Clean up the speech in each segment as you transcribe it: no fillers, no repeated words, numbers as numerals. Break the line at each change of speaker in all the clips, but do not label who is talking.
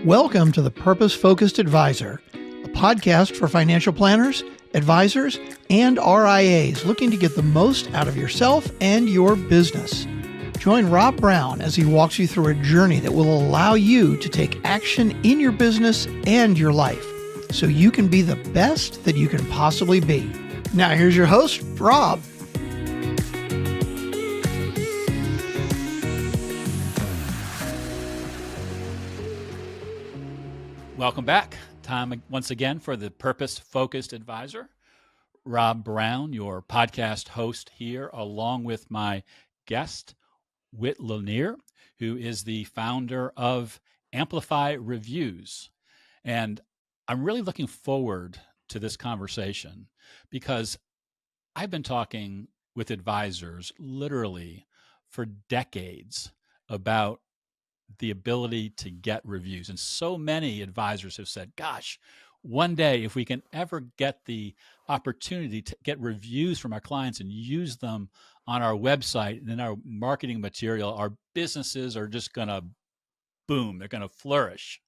Welcome to the Purpose Focused Advisor, a podcast for financial planners, advisors, and RIAs looking to get the most out of yourself and your business. Join Rob Brown as he walks you through a journey that will allow you to take action in your business and your life so you can be the best that you can possibly be. Now here's your host, Rob.
Welcome back. Time once again for the Purpose Focused Advisor. Rob Brown, your podcast host here, along with my guest, Whit Lanier, who is the founder of Amplify Reviews. And I'm really looking forward to this conversation because I've been talking with advisors literally for decades about the ability to get reviews. And so many advisors have said, gosh, one day if we can ever get the opportunity to get reviews from our clients and use them on our website and in our marketing material, our businesses are just going to boom. They're going to flourish.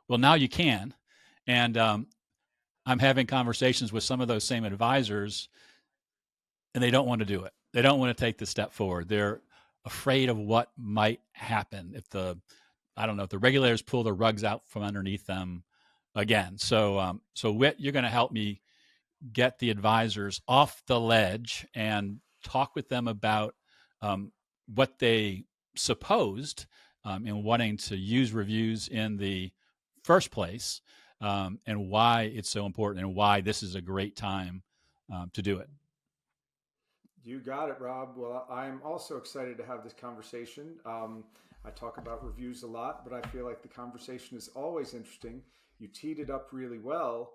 Well, now you can. And I'm having conversations with some of those same advisors, and they don't want to do it. They don't want to take the step forward. They're afraid of what might happen if the regulators pull the rugs out from underneath them again. So Whit, you're going to help me get the advisors off the ledge and talk with them about what they supposed in wanting to use reviews in the first place, and why it's so important and why this is a great time to do it.
You got it, Rob. Well, I'm also excited to have this conversation. I talk about reviews a lot, but I feel like the conversation is always interesting. You teed it up really well.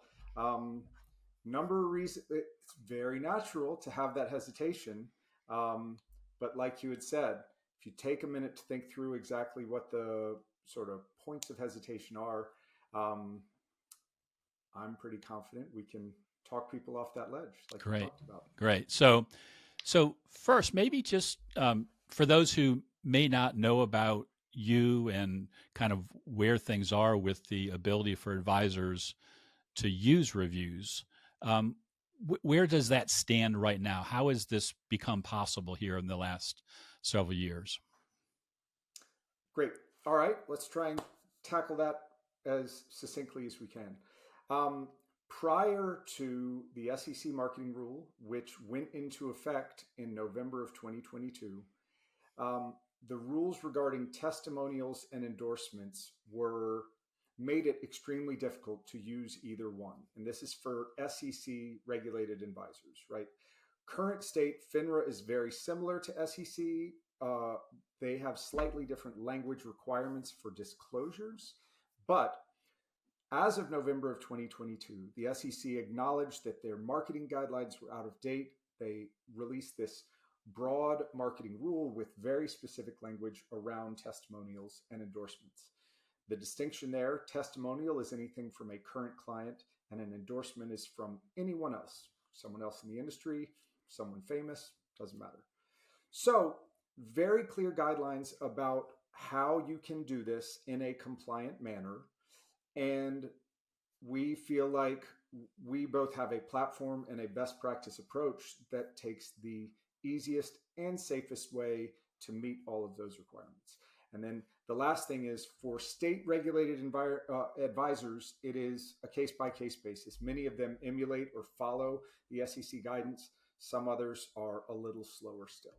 Number of reasons, it's very natural to have that hesitation. But like you had said, if you take a minute to think through exactly what the sort of points of hesitation are, I'm pretty confident we can talk people off that ledge like we talked about.
Great. So first, maybe just for those who may not know about you and kind of where things are with the ability for advisors to use reviews, where does that stand right now? How has this become possible here in the last several years?
Great. All right. Let's try and tackle that as succinctly as we can. Prior to the SEC marketing rule, which went into effect in November of 2022, the rules regarding testimonials and endorsements made it extremely difficult to use either one. And this is for SEC regulated advisors, right? Current state, FINRA is very similar to SEC. They have slightly different language requirements for disclosures, but as of November of 2022, the SEC acknowledged that their marketing guidelines were out of date. They released this broad marketing rule with very specific language around testimonials and endorsements. The distinction there, testimonial is anything from a current client, and an endorsement is from anyone else, someone else in the industry, someone famous, doesn't matter. So very clear guidelines about how you can do this in a compliant manner. And we feel like we both have a platform and a best practice approach that takes the easiest and safest way to meet all of those requirements. And then the last thing is for state regulated advisors, it is a case-by-case basis. Many of them emulate or follow the SEC guidance. Some others are a little slower still.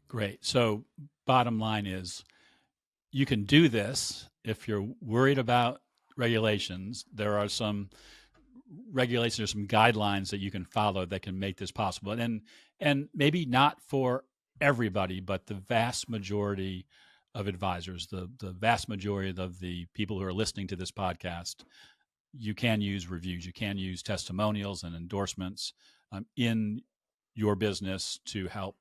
Great. So bottom line is you can do this if you're worried about regulations. There are some regulations or some guidelines that you can follow that can make this possible. And maybe not for everybody, but the vast majority of advisors, the vast majority of the people who are listening to this podcast, you can use reviews, you can use testimonials and endorsements in your business to help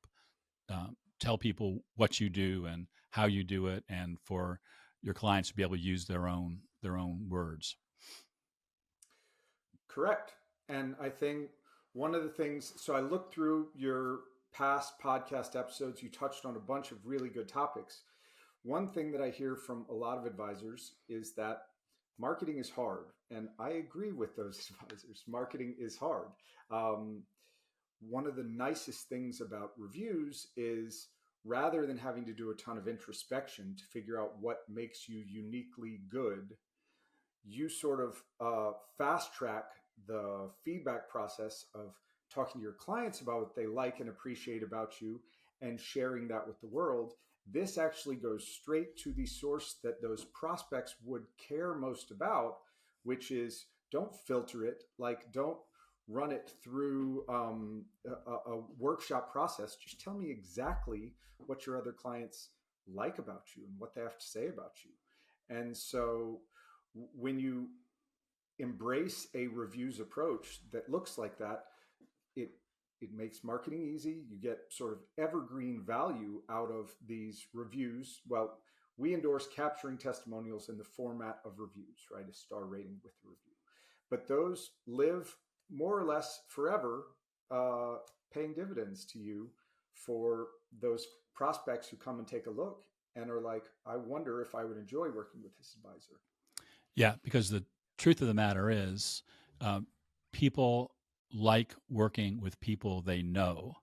tell people what you do and how you do it, and for your clients to be able to use their own words.
Correct. And I think one of the things, so I looked through your past podcast episodes, you touched on a bunch of really good topics. One thing that I hear from a lot of advisors is that marketing is hard. And I agree with those advisors. Marketing is hard. One of the nicest things about reviews is rather than having to do a ton of introspection to figure out what makes you uniquely good, you sort of fast track the feedback process of talking to your clients about what they like and appreciate about you and sharing that with the world. This actually goes straight to the source that those prospects would care most about, which is don't filter it, like don't run it through a workshop process. Just tell me exactly what your other clients like about you and what they have to say about you. And so when you embrace a reviews approach that looks like that, it it makes marketing easy. You get sort of evergreen value out of these reviews. Well, we endorse capturing testimonials in the format of reviews, right? A star rating with the review. But those live more or less forever, paying dividends to you for those prospects who come and take a look and are like, I wonder if I would enjoy working with this advisor.
Yeah, because the truth of the matter is, people like working with people they know.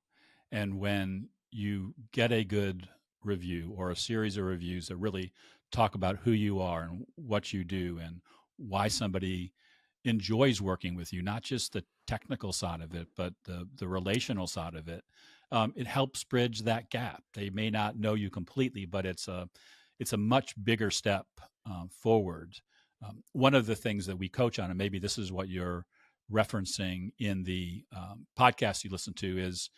And when you get a good review or a series of reviews that really talk about who you are and what you do and why somebody enjoys working with you, not just the technical side of it, but the relational side of it, it helps bridge that gap. They may not know you completely, but it's a much bigger step forward. One of the things that we coach on, and maybe this is what you're referencing in the podcast you listen to, is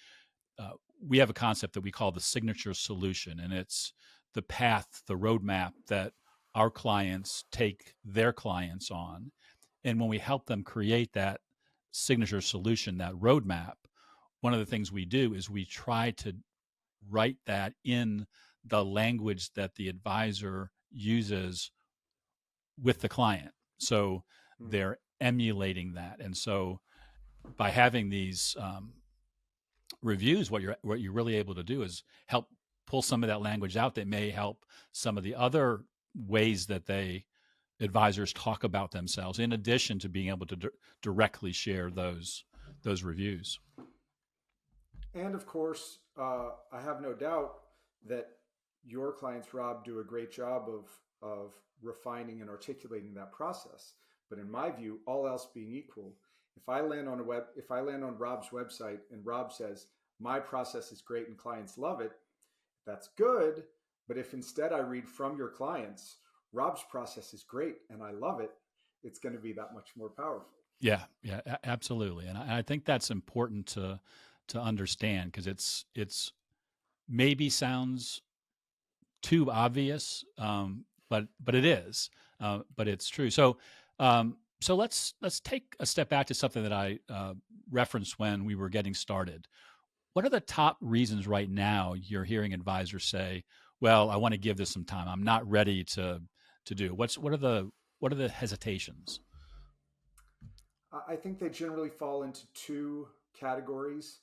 we have a concept that we call the signature solution, and it's the path, the roadmap that our clients take their clients on. And when we help them create that signature solution, that roadmap, one of the things we do is we try to write that in the language that the advisor uses with the client. So they're emulating that. And so by having these reviews, what you're really able to do is help pull some of that language out that may help some of the other ways that advisors talk about themselves, in addition to being able to directly share those reviews.
And of course, I have no doubt that your clients, Rob, do a great job of refining and articulating that process. But in my view, all else being equal, if I land on Rob's website and Rob says my process is great and clients love it, that's good. But if instead I read from your clients, Rob's process is great and I love it, it's going to be that much more powerful.
Yeah, absolutely. And I think that's important to understand, because it's maybe sounds too obvious, but it is, but it's true. So so let's take a step back to something that I referenced when we were getting started. What are the top reasons right now you're hearing advisors say, "Well, I want to give this some time. I'm not ready to do"? What are the hesitations?
I think they generally fall into two categories,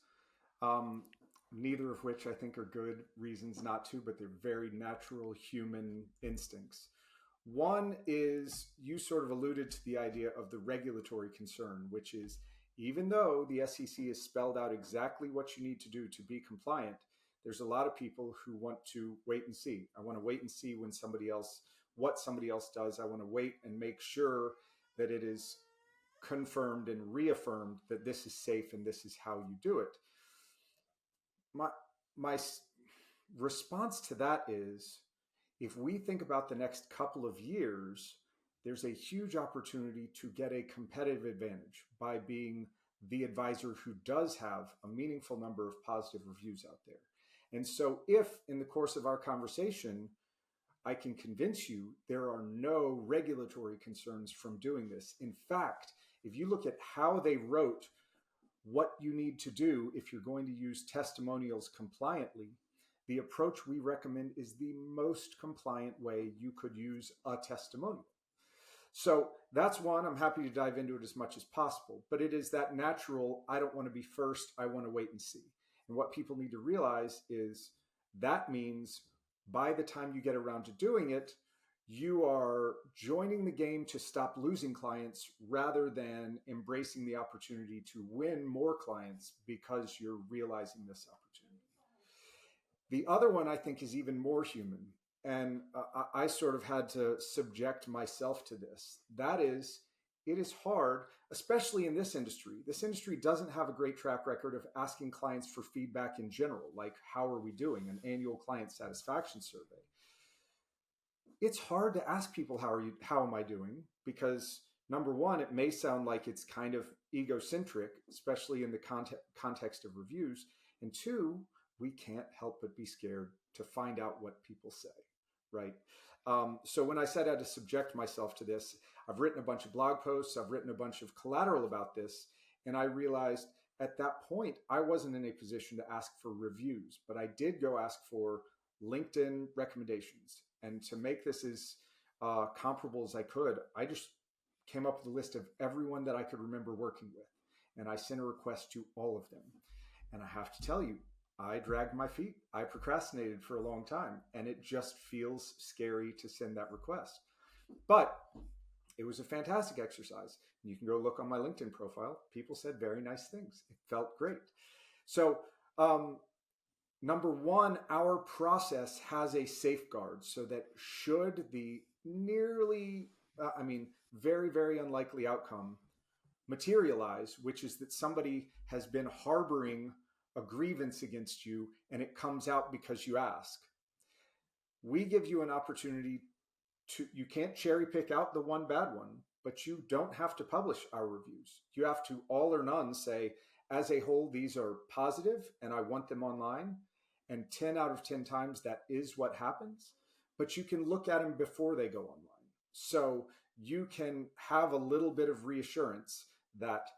neither of which I think are good reasons not to, but they're very natural human instincts. One is, you sort of alluded to the idea of the regulatory concern, which is, even though the SEC has spelled out exactly what you need to do to be compliant, there's a lot of people who want to wait and see. I want to wait and see what somebody else does. I want to wait and make sure that it is confirmed and reaffirmed that this is safe and this is how you do it. My response to that is, if we think about the next couple of years, there's a huge opportunity to get a competitive advantage by being the advisor who does have a meaningful number of positive reviews out there. And so if in the course of our conversation, I can convince you there are no regulatory concerns from doing this. In fact, if you look at how they wrote what you need to do if you're going to use testimonials compliantly, the approach we recommend is the most compliant way you could use a testimonial. So that's one. I'm happy to dive into it as much as possible, but it is that natural, I don't want to be first, I want to wait and see. And what people need to realize is that means by the time you get around to doing it, you are joining the game to stop losing clients rather than embracing the opportunity to win more clients because you're realizing this opportunity. The other one I think is even more human. And I sort of had to subject myself to this. That is, it is hard, especially in this industry. This industry doesn't have a great track record of asking clients for feedback in general, like how are we doing, an annual client satisfaction survey. It's hard to ask people how am I doing, because number one, it may sound like it's kind of egocentric, especially in the context of reviews. And two, we can't help but be scared to find out what people say, right? So when I said I had to subject myself to this, I've written a bunch of blog posts, I've written a bunch of collateral about this, and I realized at that point, I wasn't in a position to ask for reviews, but I did go ask for LinkedIn recommendations. And to make this as comparable as I could, I just came up with a list of everyone that I could remember working with. And I sent a request to all of them. And I have to tell you, I dragged my feet. I procrastinated for a long time. And it just feels scary to send that request. But it was a fantastic exercise. You can go look on my LinkedIn profile. People said very nice things. It felt great. So, number one, our process has a safeguard so that should the very, very unlikely outcome materialize, which is that somebody has been harboring a grievance against you and it comes out because you ask, we give you an opportunity to, you can't cherry pick out the one bad one, but you don't have to publish our reviews. You have to all or none say, as a whole, these are positive and I want them online. And 10 out of 10 times that is what happens, but you can look at them before they go online. So you can have a little bit of reassurance that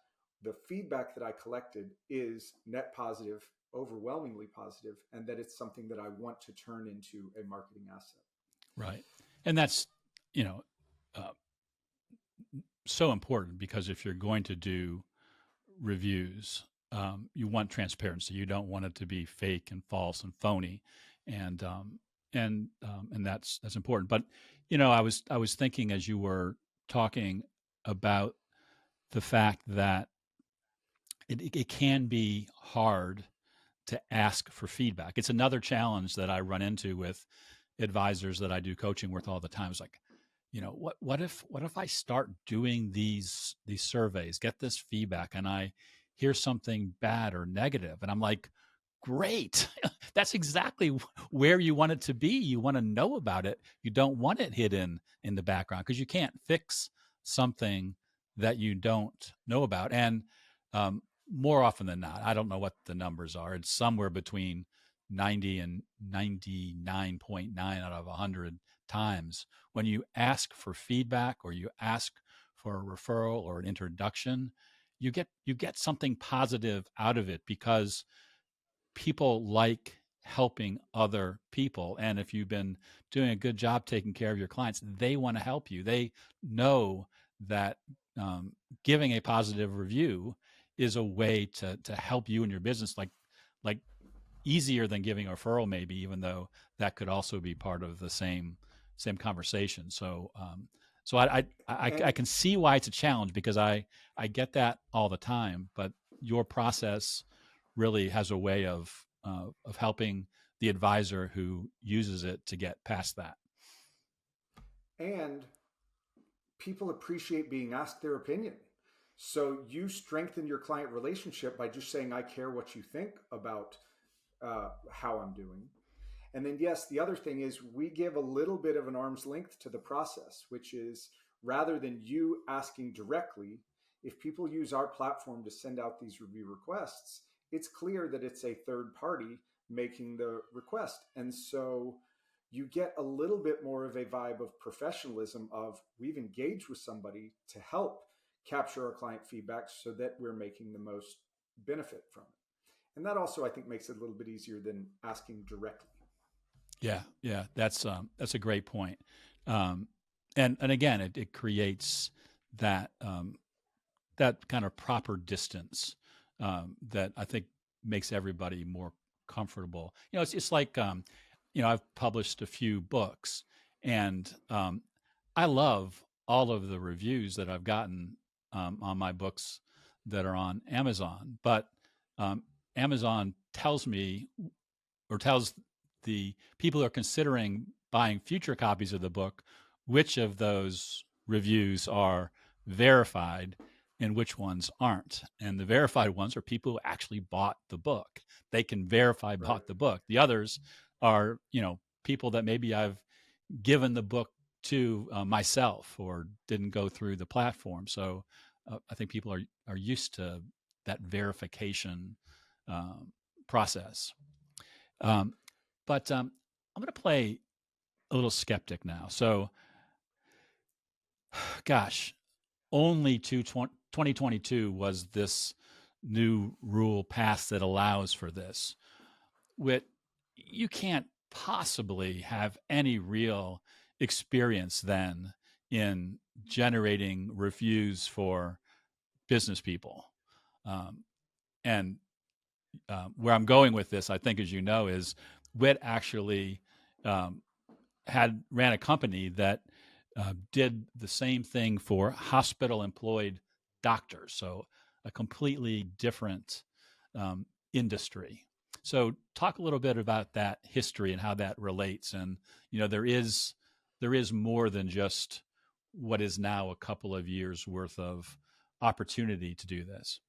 the feedback that I collected is net positive, overwhelmingly positive, and that it's something that I want to turn into a marketing asset.
Right. And that's, so important, because if you're going to do reviews, you want transparency. You don't want it to be fake and false and phony, and that's important. But I was thinking as you were talking about the fact that it can be hard to ask for feedback. It's another challenge that I run into with advisors that I do coaching with all the time. It's like, what if I start doing these surveys, get this feedback, and I hear something bad or negative, and I'm like, great, that's exactly where you want it to be. You want to know about it. You don't want it hidden in the background, because you can't fix something that you don't know about. And more often than not, I don't know what the numbers are. It's somewhere between 90 and 99.9 out of 100 times when you ask for feedback or you ask for a referral or an introduction, you get something positive out of it, because people like helping other people. And if you've been doing a good job taking care of your clients, they want to help you. They know that giving a positive review is a way to help you in your business, like easier than giving a referral, maybe, even though that could also be part of the same conversation. So I can see why it's a challenge, because I get that all the time. But your process really has a way of helping the advisor who uses it to get past that.
And people appreciate being asked their opinion. So you strengthen your client relationship by just saying, I care what you think about how I'm doing. And then, yes, the other thing is we give a little bit of an arm's length to the process, which is rather than you asking directly, if people use our platform to send out these review requests, it's clear that it's a third party making the request. And so you get a little bit more of a vibe of professionalism of we've engaged with somebody to help capture our client feedback so that we're making the most benefit from it. And that also, I think, makes it a little bit easier than asking directly.
Yeah, that's a great point. And again, it creates that that kind of proper distance that I think makes everybody more comfortable. It's like I've published a few books, And I love all of the reviews that I've gotten on my books that are on Amazon. But Amazon tells me, or tells the people who are considering buying future copies of the book, which of those reviews are verified and which ones aren't. And the verified ones are people who actually bought the book. They can verify bought the book. The others are, people that maybe I've given the book to myself or didn't go through the platform. So I think people are used to that verification process. But I'm going to play a little skeptic now. So, gosh, only 2022 was this new rule passed that allows for this. Whit, you can't possibly have any real experience then in generating reviews for business people. And where I'm going with this, I think, as you know, is Whit actually ran a company that did the same thing for hospital-employed doctors. So a completely different industry. So talk a little bit about that history and how that relates. And there is more than just what is now a couple of years worth of opportunity to do this.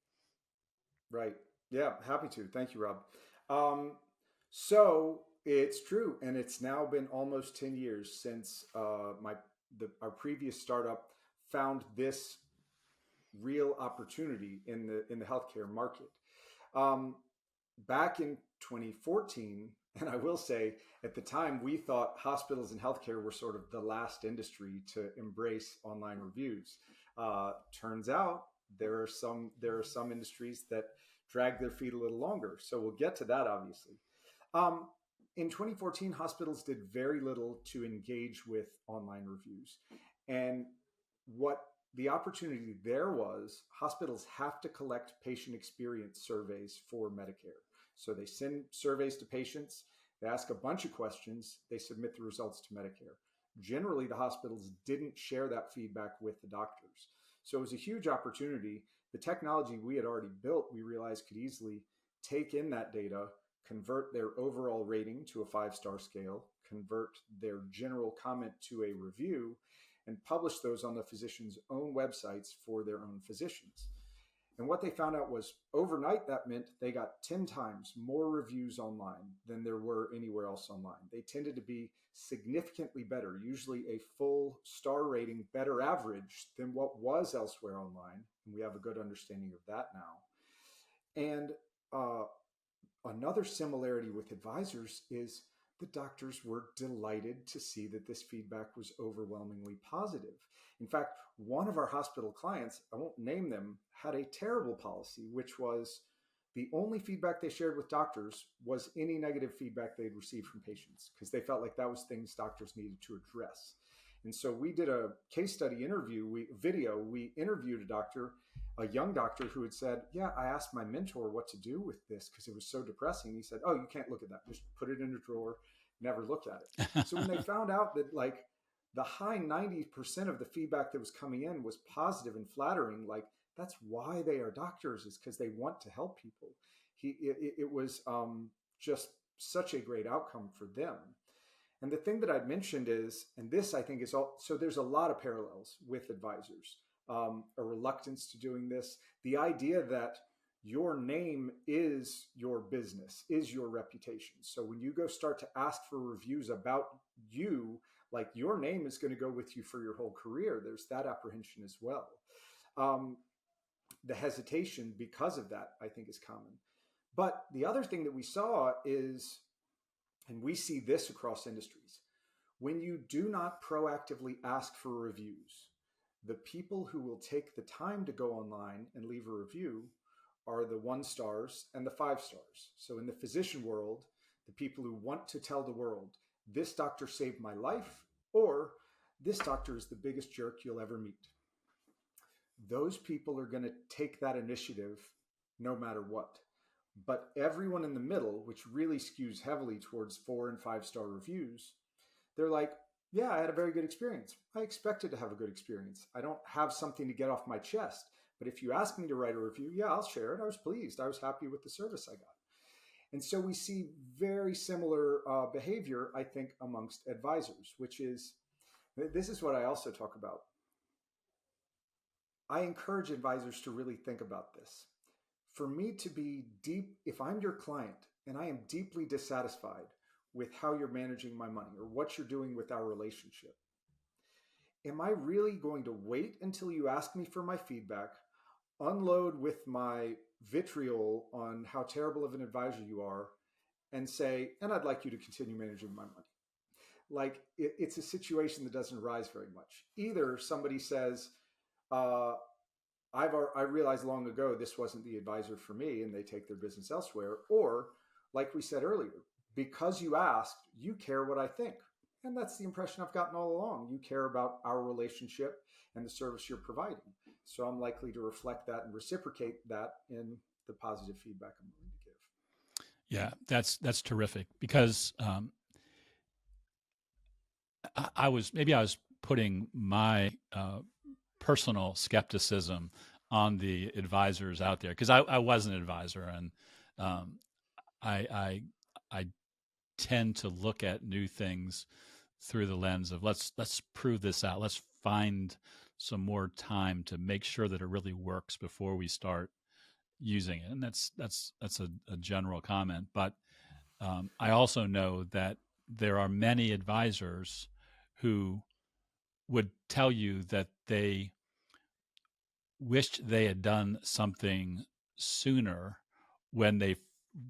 Right. Yeah, happy to. Thank you, Rob. So it's true, and it's now been almost 10 years since our previous startup found this real opportunity in the healthcare market. Back in 2014, and I will say at the time we thought hospitals and healthcare were sort of the last industry to embrace online reviews. Turns out there are some industries that drag their feet a little longer. So we'll get to that, obviously. In 2014, hospitals did very little to engage with online reviews. And what the opportunity there was, hospitals have to collect patient experience surveys for Medicare. So they send surveys to patients, they ask a bunch of questions, they submit the results to Medicare. Generally, the hospitals didn't share that feedback with the doctors. So it was a huge opportunity. The technology we had already built, we realized could easily take in that data, convert their overall rating to a 5-star scale, convert their general comment to a review, and publish those on the physician's own websites for their own physicians. And what they found out was overnight, that meant they got 10 times more reviews online than there were anywhere else online. They tended to be significantly better, usually a full star rating better average than what was elsewhere online. And we have a good understanding of that now. And another similarity with advisors is the doctors were delighted to see that this feedback was overwhelmingly positive. In fact, one of our hospital clients, I won't name them, had a terrible policy, which was the only feedback they shared with doctors was any negative feedback they'd received from patients, because they felt like that was things doctors needed to address. And so we did a case study interview, we interviewed a young doctor who had said, yeah, I asked my mentor what to do with this because it was so depressing. He said, oh, you can't look at that. Just put it in a drawer, never look at it. So when they found out that like the high 90% of the feedback that was coming in was positive and flattering, like that's why they are doctors, is because they want to help people. It was just such a great outcome for them. And the thing that I'd mentioned is, and this I think is all, so there's a lot of parallels with advisors, a reluctance to doing this, the idea that your name is your business, is your reputation. So when you go start to ask for reviews about you, like your name is going to go with you for your whole career. There's that apprehension as well. The hesitation because of that, I think, is common. But the other thing that we saw is, and we see this across industries, when you do not proactively ask for reviews, the people who will take the time to go online and leave a review are the 1 stars and the 5 stars. So in the physician world, the people who want to tell the world, this doctor saved my life, or this doctor is the biggest jerk you'll ever meet. Those people are going to take that initiative no matter what. But everyone in the middle, which really skews heavily towards 4 and 5 star reviews, they're like, Yeah, I had a very good experience. I expected to have a good experience. I don't have something to get off my chest. But if you ask me to write a review, yeah, I'll share it. I was pleased. I was happy with the service I got. And so we see very similar behavior, I think, amongst advisors, which is this is what I also talk about. I encourage advisors to really think about this. For me to be deep, if I'm your client and I am deeply dissatisfied with how you're managing my money or what you're doing with our relationship, am I really going to wait until you ask me for my feedback, unload with my vitriol on how terrible of an advisor you are, and say, and I'd like you to continue managing my money? Like it's a situation that doesn't arise very much. Either somebody says, uh, I realized long ago this wasn't the advisor for me, and they take their business elsewhere. Or, like we said earlier, because you asked, you care what I think. And that's the impression I've gotten all along. You care about our relationship and the service you're providing. So I'm likely to reflect that and reciprocate that in the positive feedback I'm willing to give.
Yeah, that's terrific, because I was putting my personal skepticism on the advisors out there, because I was an advisor, and I tend to look at new things through the lens of let's prove this out. Let's find some more time to make sure that it really works before we start using it. And that's a general comment, but I also know that there are many advisors who would tell you that they wished they had done something sooner, when they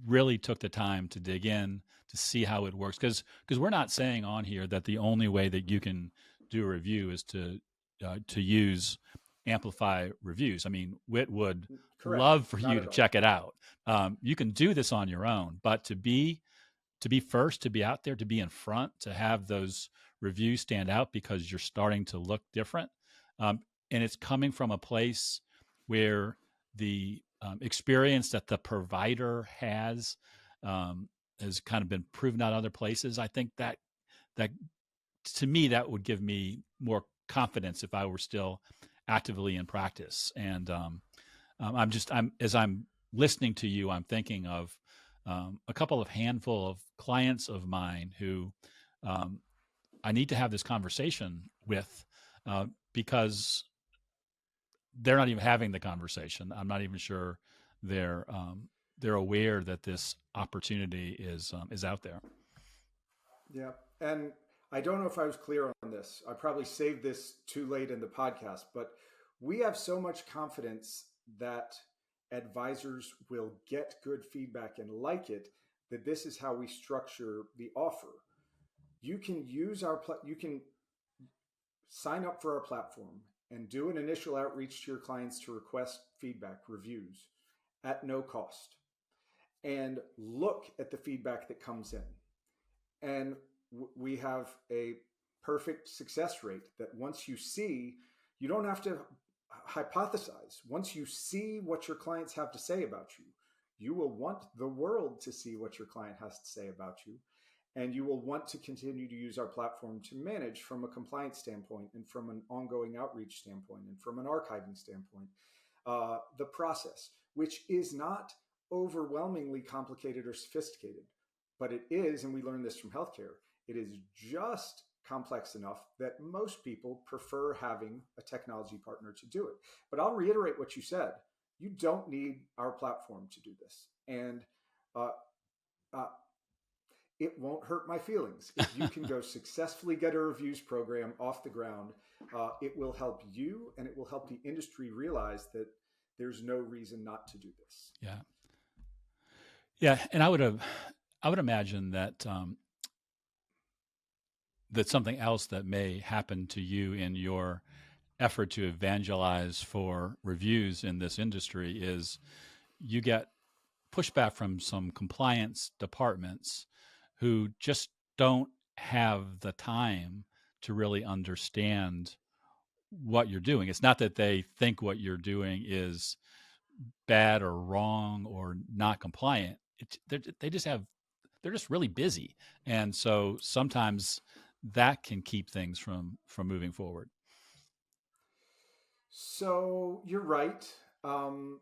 really took the time to dig in to see how it works. Because we're not saying on here that the only way that you can do a review is to use Amplify Reviews. I mean, Whit would
Correct.
love for
Not
you
at
to
all.
check it out. You can do this on your own, but to be first, to be out there, to be in front, to have those reviews stand out because you're starting to look different, and it's coming from a place where the experience that the provider has kind of been proven out other places. I think that to me, that would give me more confidence if I were still actively in practice. And as I'm listening to you, I'm thinking of a couple of handful of clients of mine who I need to have this conversation with, because they're not even having the conversation. I'm not even sure they're aware that this opportunity is out there.
Yeah. And I don't know if I was clear on this. I probably saved this too late in the podcast, but we have so much confidence that advisors will get good feedback and like it, that this is how we structure the offer. You can use you can sign up for our platform and do an initial outreach to your clients to request feedback, reviews at no cost, and look at the feedback that comes in. And we have a perfect success rate that once you see, you don't have to hypothesize. Once you see what your clients have to say about you, you will want the world to see what your client has to say about you. And you will want to continue to use our platform to manage from a compliance standpoint, and from an ongoing outreach standpoint, and from an archiving standpoint, the process, which is not overwhelmingly complicated or sophisticated, but it is, and we learned this from healthcare, it is just complex enough that most people prefer having a technology partner to do it. But I'll reiterate what you said. You don't need our platform to do this. And it won't hurt my feelings. If you can go successfully get a reviews program off the ground, it will help you, and it will help the industry realize that there's no reason not to do this.
Yeah. Yeah. And I would imagine that that something else that may happen to you in your effort to evangelize for reviews in this industry is you get pushback from some compliance departments who just don't have the time to really understand what you're doing. It's not that they think what you're doing is bad or wrong or not compliant. They're just really busy, and so sometimes that can keep things from moving forward.
So you're right. I'll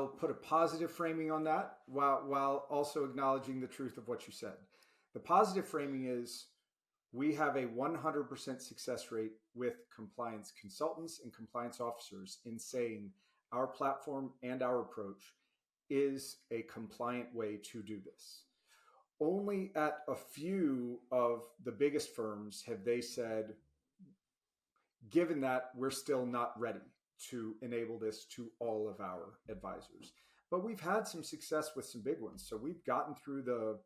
put a positive framing on that while also acknowledging the truth of what you said. The positive framing is we have a 100% success rate with compliance consultants and compliance officers in saying our platform and our approach is a compliant way to do this. Only at a few of the biggest firms have they said, given that we're still not ready to enable this to all of our advisors. But we've had some success with some big ones. So we've gotten through the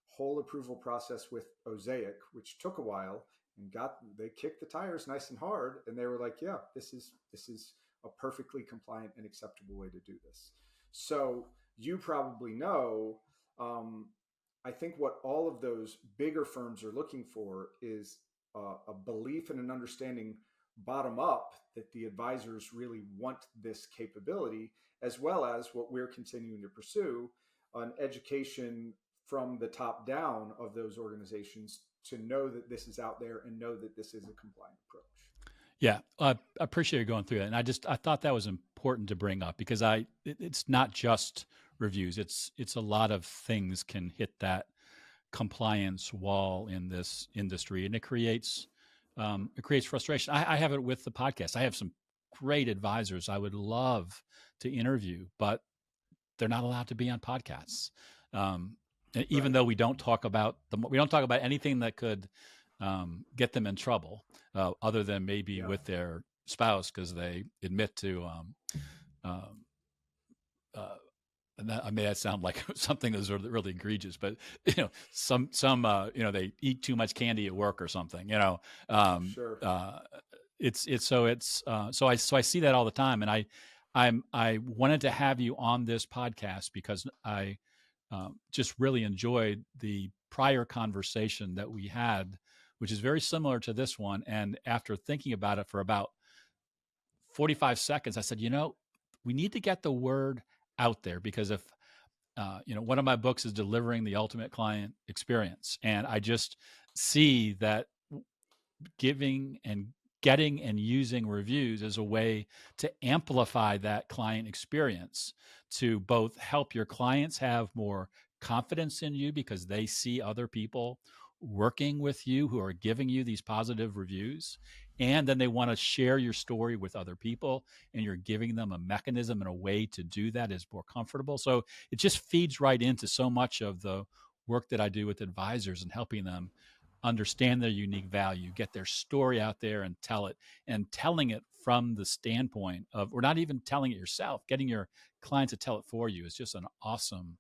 whole approval process with Osaic, which took a while, and they kicked the tires nice and hard, and they were like, yeah, this is a perfectly compliant and acceptable way to do this. So you probably know, I think what all of those bigger firms are looking for is a belief and an understanding bottom up that the advisors really want this capability, as well as what we're continuing to pursue, an education from the top down of those organizations to know that this is out there and know that this is a compliant approach.
Yeah, I appreciate you going through that, and I thought that was important to bring up because it's not just reviews; it's a lot of things can hit that compliance wall in this industry, and it creates frustration. I have it with the podcast. I have some great advisors I would love to interview, but they're not allowed to be on podcasts. Even though we don't talk about anything that could get them in trouble, other than maybe with their spouse because they admit to. And that, I mean, that sound like something that's really, really egregious, but some they eat too much candy at work or something.
Sure.
So I see that all the time, and I wanted to have you on this podcast because I just really enjoyed the prior conversation that we had, which is very similar to this one. And after thinking about it for about 45 seconds, I said, we need to get the word out there because if, one of my books is Delivering the Ultimate Client Experience. And I just see that giving and getting and using reviews as a way to amplify that client experience to both help your clients have more confidence in you because they see other people working with you who are giving you these positive reviews. And then they want to share your story with other people, and you're giving them a mechanism and a way to do that is more comfortable. So it just feeds right into so much of the work that I do with advisors and helping them understand their unique value, get their story out there and tell it, and telling it from the standpoint of, or not even telling it yourself, getting your client to tell it for you is just an awesome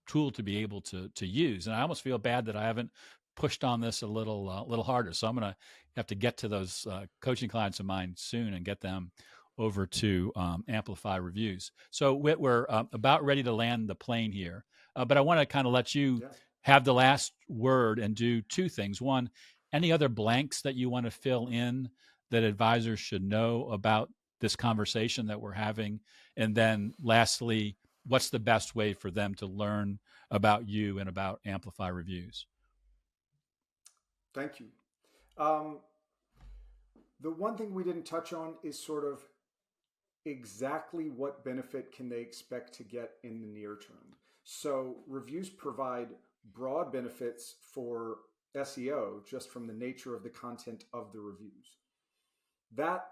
tool to be able to use. And I almost feel bad that I haven't pushed on this a little harder. So I'm going to have to get to those coaching clients of mine soon and get them over to Amplify Reviews. So Whit, we're about ready to land the plane here, but I want to kind of let you have the last word and do two things. One, any other blanks that you want to fill in that advisors should know about this conversation that we're having? And then lastly, what's the best way for them to learn about you and about Amplify Reviews?
Thank you. The one thing we didn't touch on is sort of exactly what benefit can they expect to get in the near term. So reviews provide broad benefits for SEO just from the nature of the content of the reviews. That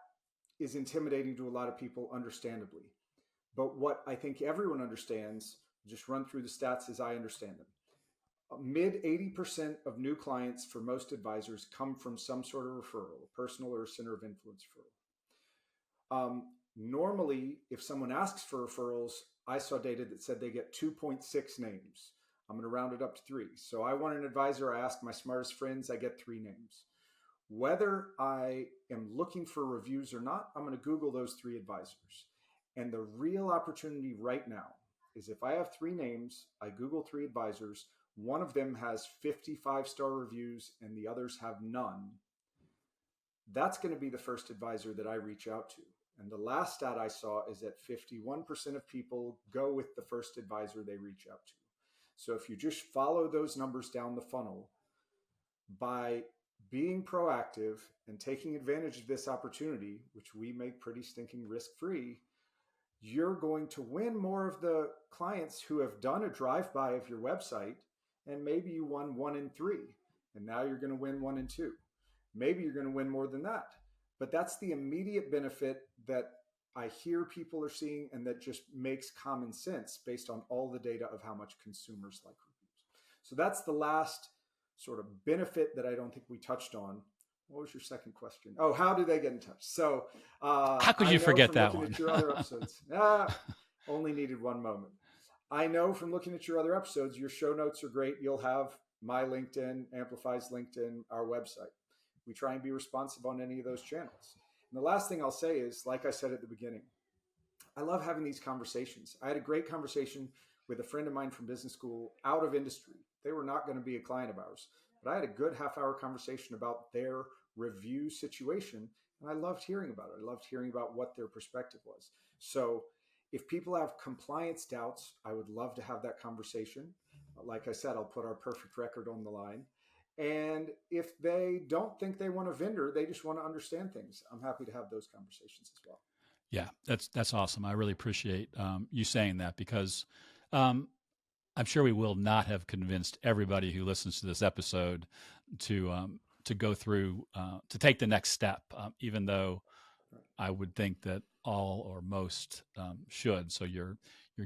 is intimidating to a lot of people, understandably. But what I think everyone understands, just run through the stats as I understand them. Mid 80% of new clients for most advisors come from some sort of referral, a personal or a center of influence referral. Normally, if someone asks for referrals, I saw data that said they get 2.6 names. I'm going to round it up to 3. So I want an advisor. I ask my smartest friends. I get 3 names. Whether I am looking for reviews or not, I'm going to Google those 3 advisors. And the real opportunity right now is if I have 3 names, I Google 3 advisors, one of them has 55-star reviews and the others have none. That's going to be the first advisor that I reach out to. And the last stat I saw is that 51% of people go with the first advisor they reach out to. So if you just follow those numbers down the funnel, by being proactive and taking advantage of this opportunity, which we make pretty stinking risk-free, you're going to win more of the clients who have done a drive-by of your website, and maybe you won 1 in 3, and now you're going to win 1 in 2. Maybe you're going to win more than that. But that's the immediate benefit that I hear people are seeing, and that just makes common sense based on all the data of how much consumers like reviews. So that's the last sort of benefit that I don't think we touched on. What was your second question? Oh, how do they get in touch? So
how could you forget that one?
At your other episodes, only needed one moment. I know from looking at your other episodes, your show notes are great. You'll have my LinkedIn, Amplify's LinkedIn, our website. We try and be responsive on any of those channels. And the last thing I'll say is, like I said at the beginning, I love having these conversations. I had a great conversation with a friend of mine from business school out of industry. They were not going to be a client of ours, but I had a good half-hour conversation about their review situation, and I loved hearing about it. I loved hearing about what their perspective was. So if people have compliance doubts, I would love to have that conversation. Like I said, I'll put our perfect record on the line. And if they don't think they want a vendor, they just want to understand things, I'm happy to have those conversations as well.
Yeah, that's awesome. I really appreciate you saying that, because I'm sure we will not have convinced everybody who listens to this episode to go through, to take the next step, even though I would think that all or most should. So you're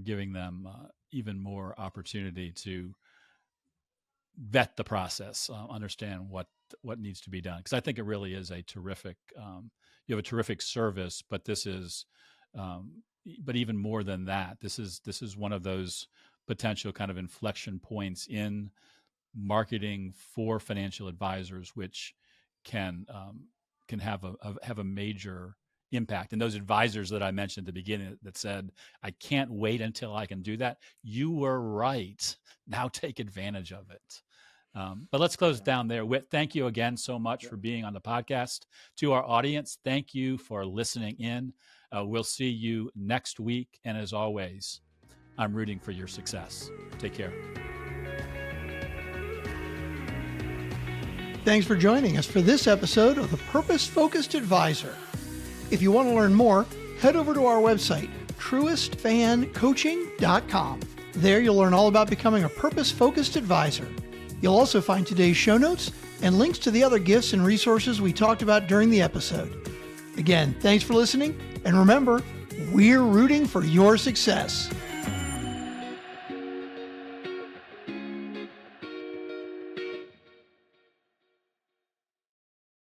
giving them even more opportunity to vet the process, understand what needs to be done. Because I think it really is a terrific, you have a terrific service, but this is, but even more than that, this is one of those potential kind of inflection points in marketing for financial advisors, which can have a major impact. And those advisors that I mentioned at the beginning that said, I can't wait until I can do that, you were right. Now take advantage of it. But let's close down there. Whit, thank you again so much for being on the podcast. To our audience, thank you for listening in. We'll see you next week. And as always, I'm rooting for your success. Take care.
Thanks for joining us for this episode of The Purpose Focused Advisor. If you want to learn more, head over to our website, truestfancoaching.com. There you'll learn all about becoming a purpose-focused advisor. You'll also find today's show notes and links to the other gifts and resources we talked about during the episode. Again, thanks for listening, and remember, we're rooting for your success.